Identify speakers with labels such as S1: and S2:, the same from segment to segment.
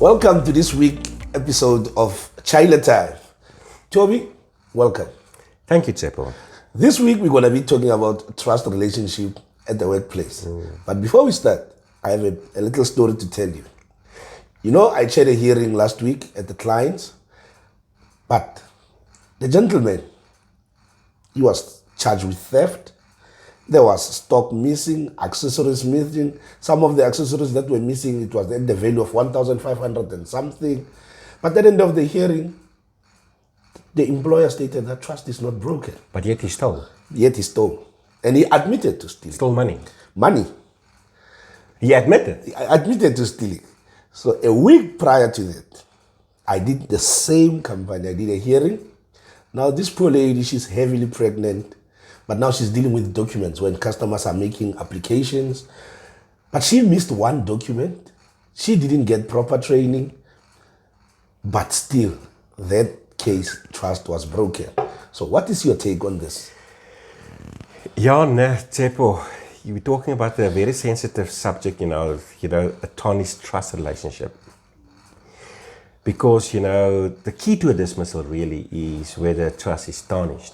S1: Welcome to this week's episode of Chaile Time. Toby, welcome.
S2: Thank you, Tsepo.
S1: This week we're going to be talking about trust relationship at the workplace. But before we start, I have a little story to tell you. You know, I chaired a hearing last week at the clients, but the gentleman, he was charged with theft. There was stock missing, accessories missing. Some of the accessories that were missing, it was at the value of 1,500 and something. But at the end of the hearing, the employer stated that trust is not broken.
S2: But yet he stole.
S1: Yet he stole. And he admitted to stealing.
S2: Stole money.
S1: Money.
S2: He admitted.
S1: He admitted to stealing. So a week prior to that, I did the same company. I did a hearing. Now this poor lady, she's heavily pregnant. But now she's dealing with documents when customers are making applications. But she missed one document. She didn't get proper training. But still, that case, trust was broken. So what is your take on this?
S2: Yeah, Tsepo, you were talking about a very sensitive subject, a tarnished trust relationship. Because, the key to a dismissal really is whether trust is tarnished.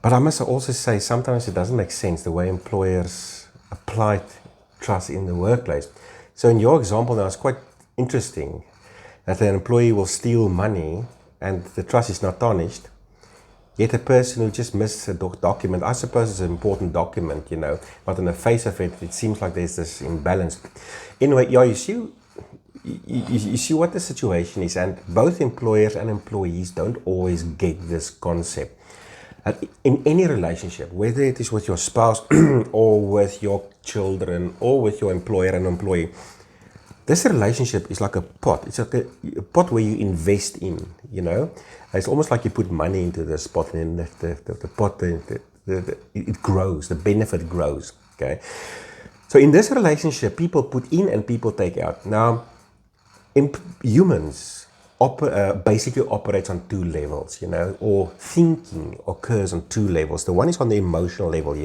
S2: But I must also say, sometimes it doesn't make sense the way employers apply trust in the workplace. So in your example now, it's quite interesting that an employee will steal money and the trust is not tarnished. Yet a person who just missed a document, I suppose it's an important document, but on the face of it, it seems like there's this imbalance. Anyway, yeah, you see what the situation is, and both employers and employees don't always get this concept. In any relationship, whether it is with your spouse or with your children or with your employer and employee, this relationship is like a pot. It's like a pot where you invest in, It's almost like you put money into this pot and then the pot, it grows, the benefit grows, okay? So in this relationship, people put in and people take out. Now, humans basically operates on two levels, or thinking occurs on two levels. The one is on the emotional level,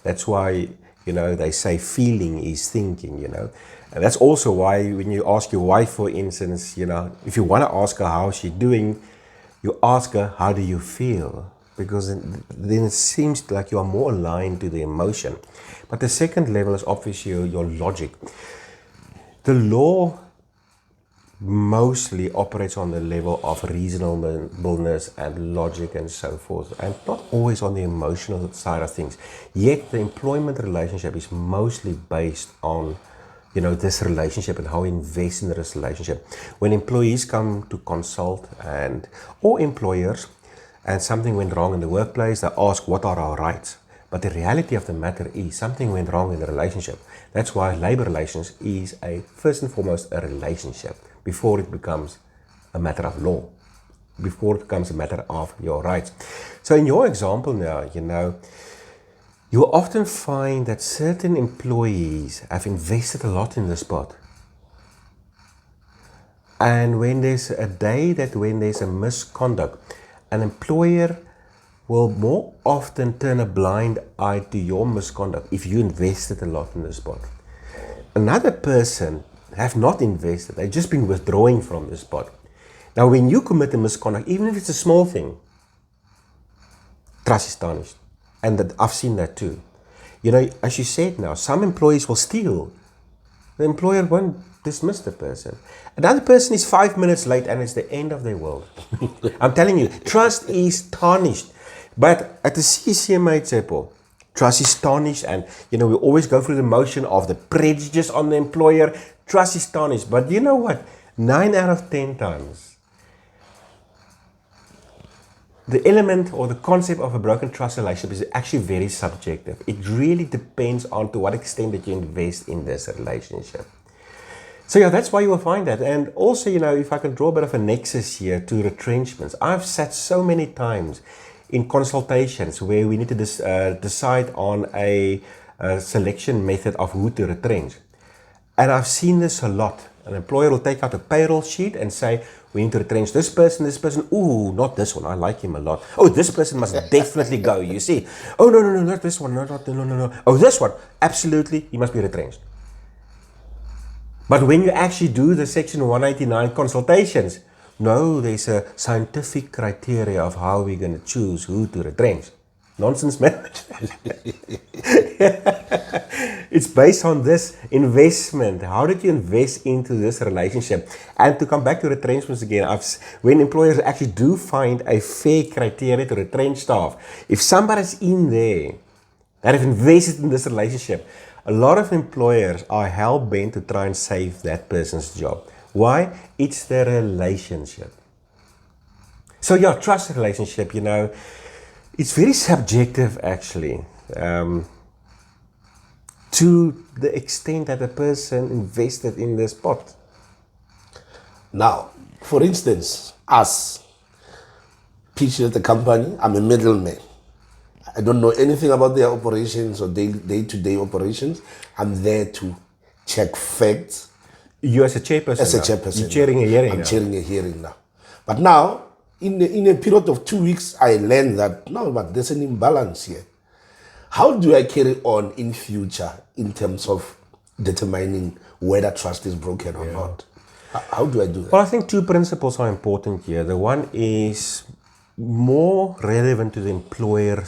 S2: That's why, they say feeling is thinking, And that's also why when you ask your wife, for instance, if you want to ask her how she's doing, you ask her, how do you feel? Because then it seems like you are more aligned to the emotion. But the second level is obviously your logic. The law mostly operates on the level of reasonableness and logic and so forth, and not always on the emotional side of things. Yet the employment relationship is mostly based on, this relationship and how we invest in this relationship. When employees come to consult or employers, and something went wrong in the workplace, they ask, what are our rights? But the reality of the matter is something went wrong in the relationship. That's why labor relations is first and foremost a relationship before it becomes a matter of law, before it becomes a matter of your rights. So in your example now, you will often find that certain employees have invested a lot in the spot. And when there's a misconduct, an employer will more often turn a blind eye to your misconduct if you invested a lot in the spot. Another person have not invested, they've just been withdrawing from the spot. Now when you commit a misconduct, even if it's a small thing, trust is tarnished. And I've seen that too. As you said now, some employees will steal. The employer won't dismiss the person. Another person is 5 minutes late and it's the end of their world. I'm telling you, trust is tarnished. But at the CCMA, Tsepo, trust is tarnished, and we always go through the motion of the prejudice on the employer. Trust is tarnished. But you know what? 9 out of 10 times, the element or the concept of a broken trust relationship is actually very subjective. It really depends on to what extent that you invest in this relationship. So that's why you will find that. And also, if I can draw a bit of a nexus here to retrenchments, I've sat so many times in consultations where we need to decide on a selection method of who to retrench. And I've seen this a lot. An employer will take out a payroll sheet and say, we need to retrench this person. Ooh, not this one. I like him a lot. Oh, this person must definitely go, you see. Oh, no, not this one. No. Oh, this one. Absolutely, he must be retrenched. But when you actually do the Section 189 consultations, no, there's a scientific criteria of how we're going to choose who to retrench. Nonsense, man. It's based on this investment. How did you invest into this relationship? And to come back to retrenchments again, when employers actually do find a fair criteria to retrench staff, if somebody's in there that have invested in this relationship, a lot of employers are hell-bent to try and save that person's job. Why? It's the relationship. So yeah, trust relationship, it's very subjective actually, to the extent that the person invested in this pot.
S1: Now, for instance, us, pitching at the company, I'm a middleman. I don't know anything about their operations or day-to-day operations. I'm there to check facts.
S2: You as a chairperson?
S1: As a chairperson.
S2: You're chairing a hearing
S1: I'm
S2: now.
S1: chairing a hearing now. But now, in a period of 2 weeks, I learned that, no, but there's an imbalance here. How do I carry on in future in terms of determining whether trust is broken or not? How do I do that?
S2: Well, I think two principles are important here. The one is more relevant to the employer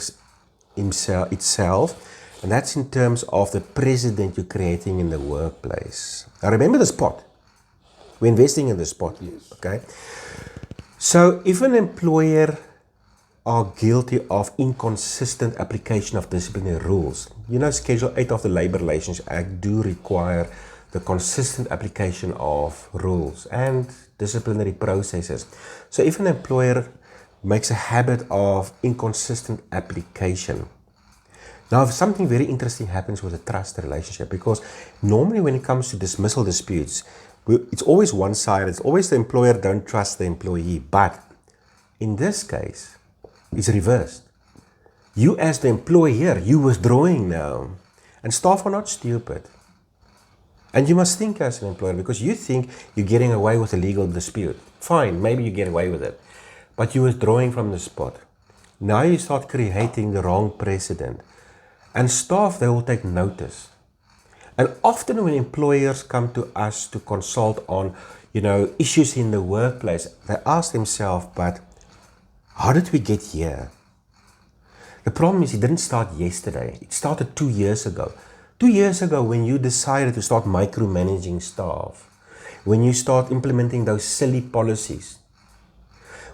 S2: itself, and that's in terms of the precedent you're creating in the workplace. Now remember the spot. We're investing in the spot.
S1: Yes.
S2: Okay. So if an employer are guilty of inconsistent application of disciplinary rules, Schedule 8 of the Labor Relations Act do require the consistent application of rules and disciplinary processes. So if an employer makes a habit of inconsistent application, now something very interesting happens with a trust relationship, because normally when it comes to dismissal disputes, it's always one-sided. It's always the employer don't trust the employee. But in this case, it's reversed. You as the employer, you withdrawing now. And staff are not stupid. And you must think as an employer, because you think you're getting away with a legal dispute. Fine, maybe you get away with it. But you're withdrawing from the spot. Now you start creating the wrong precedent. And staff, they will take notice. And often when employers come to us to consult on, issues in the workplace, they ask themselves, but how did we get here? The problem is it didn't start yesterday. It started 2 years ago. 2 years ago when you decided to start micromanaging staff, when you start implementing those silly policies,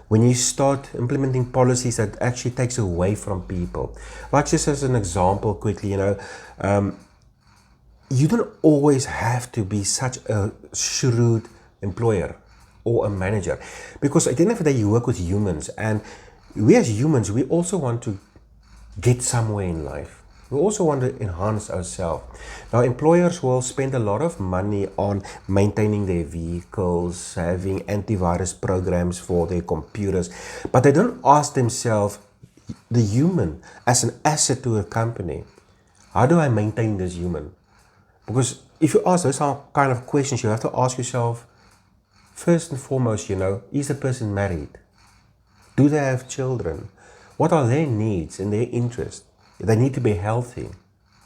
S2: when you start implementing policies that actually takes away from people. Like just as an example quickly, you don't always have to be such a shrewd employer or a manager, because at the end of the day you work with humans, and we as humans, we also want to get somewhere in life. We also want to enhance ourselves. Now employers will spend a lot of money on maintaining their vehicles, having antivirus programs for their computers, but they don't ask themselves, the human as an asset to a company, how do I maintain this human? Because if you ask those kind of questions, you have to ask yourself, first and foremost, is the person married? Do they have children? What are their needs and their interests? They need to be healthy.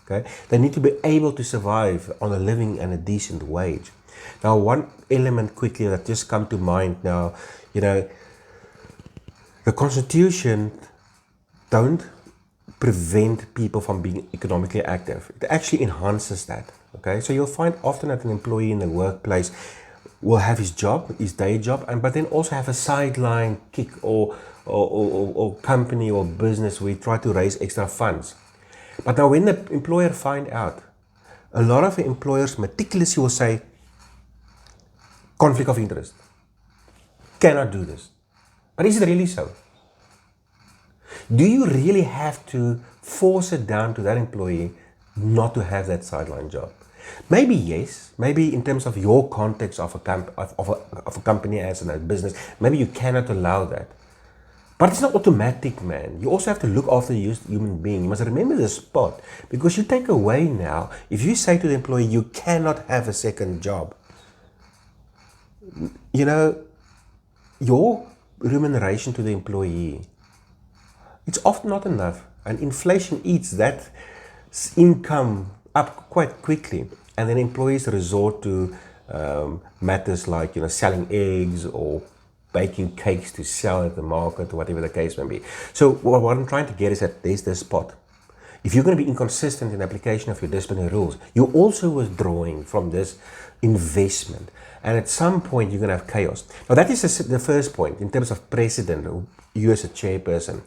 S2: Okay? They need to be able to survive on a living and a decent wage. Now, one element quickly that just come to mind now, the Constitution don't prevent people from being economically active. It actually enhances that. Okay, so you'll find often that an employee in the workplace will have his job, his day job, but then also have a sideline kick or company or business where you try to raise extra funds. But now when the employer find out, a lot of employers meticulously will say, conflict of interest. Cannot do this. But is it really so? Do you really have to force it down to that employee not to have that sideline job? Maybe yes, maybe in terms of your context of a company as a business, maybe you cannot allow that. But it's not automatic, man. You also have to look after the human being. You must remember the spot, because you take away now, if you say to the employee, you cannot have a second job, your remuneration to the employee, it's often not enough. And inflation eats that income up quite quickly. And then employees resort to matters like, selling eggs or baking cakes to sell at the market, or whatever the case may be. So what I'm trying to get is that there's this spot. If you're going to be inconsistent in the application of your disciplinary rules, you're also withdrawing from this investment. And at some point, you're going to have chaos. Now, that is the first point in terms of precedent, or you as a chairperson.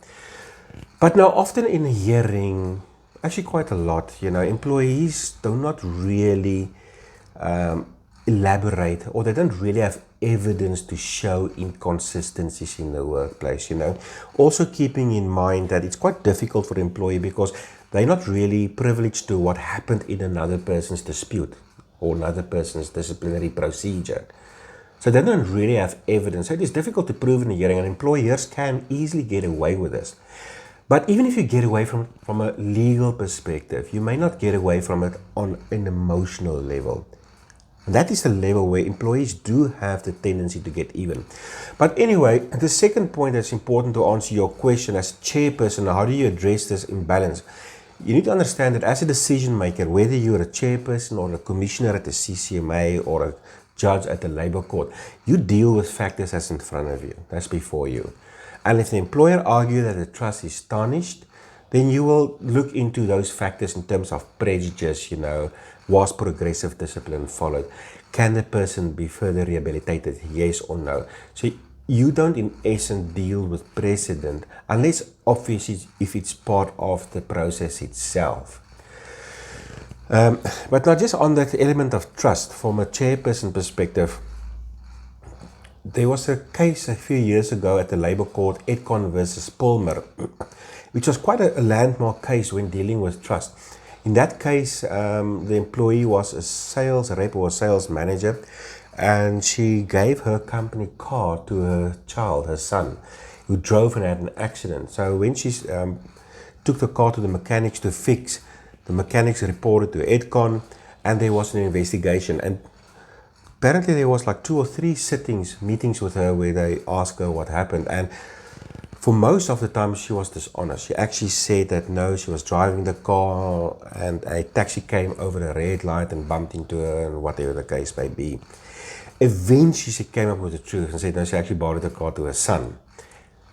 S2: But now, often in a hearing, actually quite a lot, employees do not really elaborate, or they don't really have evidence to show inconsistencies in the workplace, Also keeping in mind that it's quite difficult for the employee because they're not really privileged to what happened in another person's dispute or another person's disciplinary procedure. So they don't really have evidence. So it is difficult to prove in a hearing, and employers can easily get away with this. But even if you get away from a legal perspective, you may not get away from it on an emotional level. And that is the level where employees do have the tendency to get even. But anyway, the second point that's important to answer your question as chairperson, how do you address this imbalance? You need to understand that as a decision maker, whether you're a chairperson or a commissioner at the CCMA or a judge at the labor court, you deal with factors that's in front of you, that's before you. And if the employer argues that the trust is tarnished, then you will look into those factors in terms of prejudice, was progressive discipline followed? Can the person be further rehabilitated, yes or no? So you don't in essence deal with precedent unless obviously if it's part of the process itself. But now just on that element of trust, from a chairperson perspective, there was a case a few years ago at the labor court, Edcon versus Palmer, which was quite a landmark case when dealing with trust. In that case, the employee was a sales rep or a sales manager, and she gave her company car to her child, her son, who drove and had an accident. So when she took the car to the mechanics to fix, the mechanics reported to Edcon, and there was an investigation. And apparently there was like 2 or 3 meetings with her where they asked her what happened. And for most of the time, she was dishonest. She actually said that no, she was driving the car and a taxi came over a red light and bumped into her, and whatever the case may be. Eventually, she came up with the truth and said no, she actually borrowed the car to her son.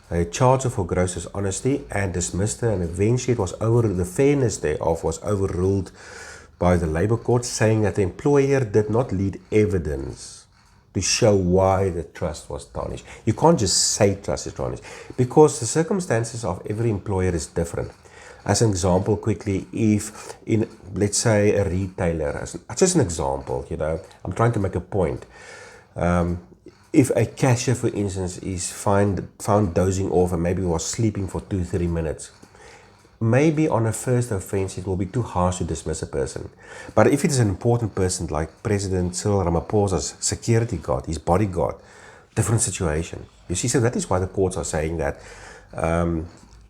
S2: They charged her for gross dishonesty and dismissed her, and eventually the fairness thereof was overruled by the labor court, saying that the employer did not lead evidence to show why the trust was tarnished. You can't just say trust is tarnished because the circumstances of every employer is different. As an example, quickly, if in, let's say, a retailer, just an example, I'm trying to make a point. If a cashier, for instance, is found dozing off and maybe was sleeping for 2-3 minutes, maybe on a first offense, it will be too harsh to dismiss a person. But if it is an important person like President Cyril Ramaphosa's security guard, his bodyguard, different situation. You see, so that is why the courts are saying that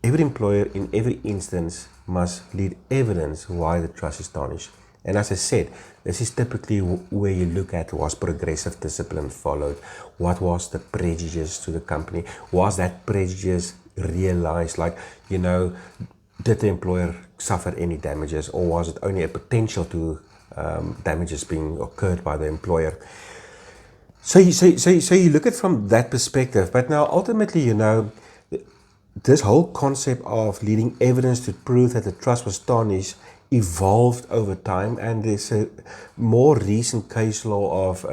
S2: every employer in every instance must lead evidence why the trust is tarnished. And as I said, this is typically where you look at, was progressive discipline followed? What was the prejudice to the company? Was that prejudice realized? Did the employer suffer any damages, or was it only a potential to damages being occurred by the employer? So you look at it from that perspective. But now ultimately, this whole concept of leading evidence to prove that the trust was tarnished evolved over time, and there's a more recent case law of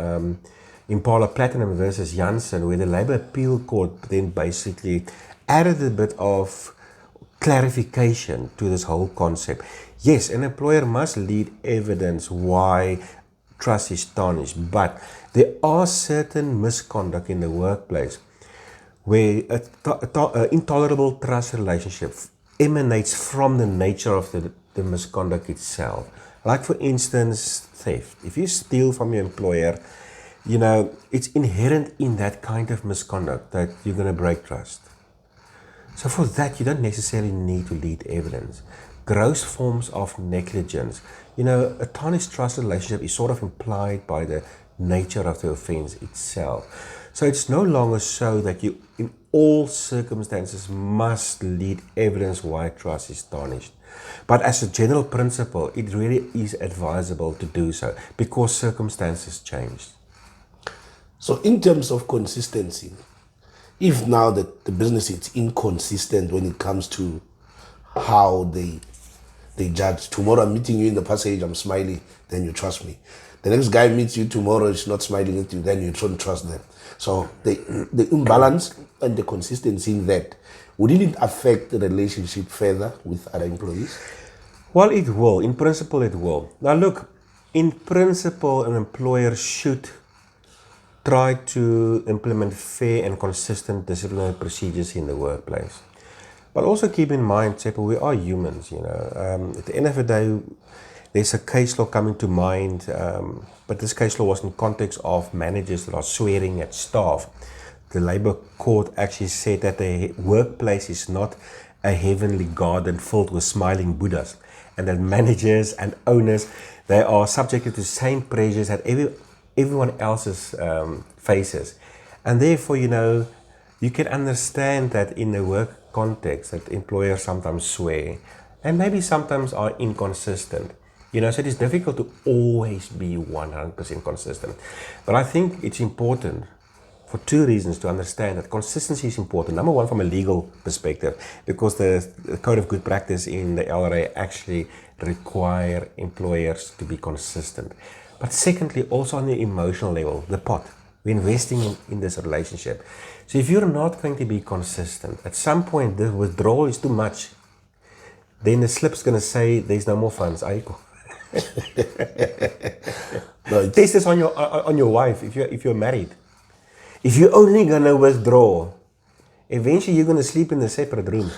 S2: Impala Platinum versus Janssen, where the Labour Appeal Court then basically added a bit of clarification to this whole concept. Yes, an employer must lead evidence why trust is tarnished, but there are certain misconduct in the workplace where an intolerable trust relationship emanates from the nature of the misconduct itself. Like, for instance, theft. If you steal from your employer, it's inherent in that kind of misconduct that you're going to break trust. So for that, you don't necessarily need to lead evidence. Gross forms of negligence. A tarnished trust relationship is sort of implied by the nature of the offense itself. So it's no longer so that you, in all circumstances, must lead evidence why trust is tarnished. But as a general principle, it really is advisable to do so because circumstances change.
S1: So in terms of consistency, if now that the business is inconsistent when it comes to how they judge. Tomorrow I'm meeting you in the passage, I'm smiling, then you trust me. The next guy meets you tomorrow, is not smiling at you, then you don't trust them. So the imbalance and the consistency in that, wouldn't it affect the relationship further with other employees?
S2: Well, it will. In principle, it will. Now look, in principle, an employer should try to implement fair and consistent disciplinary procedures in the workplace. But also keep in mind, Chaile, we are humans, you know. At the end of the day, there's a case law coming to mind, but this case law was in context of managers that are swearing at staff. The labor court actually said that the workplace is not a heavenly garden filled with smiling Buddhas, and that managers and owners, they are subjected to the same pressures that everyone else's faces. And therefore, you know, you can understand that in the work context that employers sometimes swear and maybe sometimes are inconsistent. You know, so it is difficult to always be 100% consistent. But I think it's important for two reasons to understand that consistency is important. Number one, from a legal perspective, because the Code of Good Practice in the LRA actually require employers to be consistent. But secondly, also on the emotional level, the pot. We're investing in this relationship. So if you're not going to be consistent, at some point the withdrawal is too much. Then the slip's going to say there's no more funds. No, test this on your wife if you're married. If you're only going to withdraw, eventually you're going to sleep in a separate room.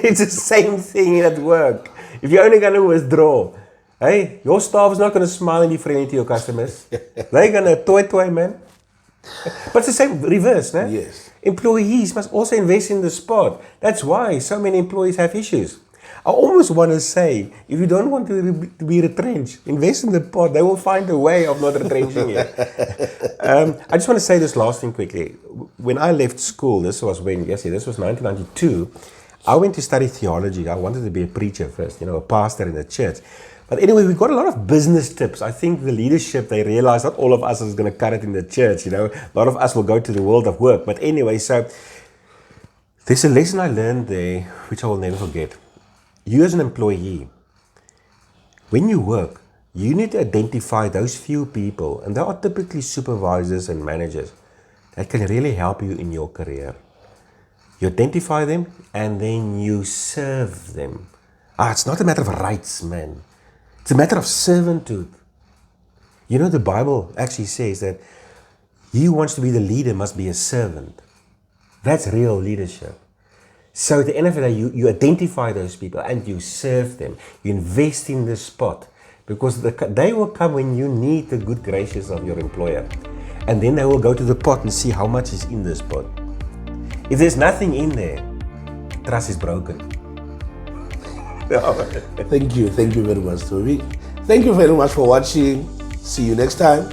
S2: It's the same thing at work. If you're only going to withdraw, hey, your staff is not going to smile and be friendly to your customers. They're going to toy, man. But it's the same reverse, no?
S1: Yes.
S2: Employees must also invest in the spot. That's why so many employees have issues. I almost want to say, if you don't want to be retrenched, invest in the pot. They will find a way of not retrenching you. I just want to say this last thing quickly. When I left school, this was 1992, I went to study theology. I wanted to be a preacher first, you know, a pastor in the church. But anyway, we got a lot of business tips. I think the leadership, they realized not all of us is going to cut it in the church, you know. A lot of us will go to the world of work. But anyway, so there's a lesson I learned there, which I will never forget. You as an employee, when you work, you need to identify those few people, and they are typically supervisors and managers, that can really help you in your career. You identify them, and then you serve them. It's not a matter of rights, man. It's a matter of servitude. You know, the Bible actually says that he who wants to be the leader must be a servant. That's real leadership. So at the end of the day, you identify those people and you serve them. You invest in the spot, because the day will come when you need the good graces of your employer. And then they will go to the pot and see how much is in this pot. If there's nothing in there, trust is broken.
S1: Thank you very much, Toby. Thank you very much for watching. See you next time.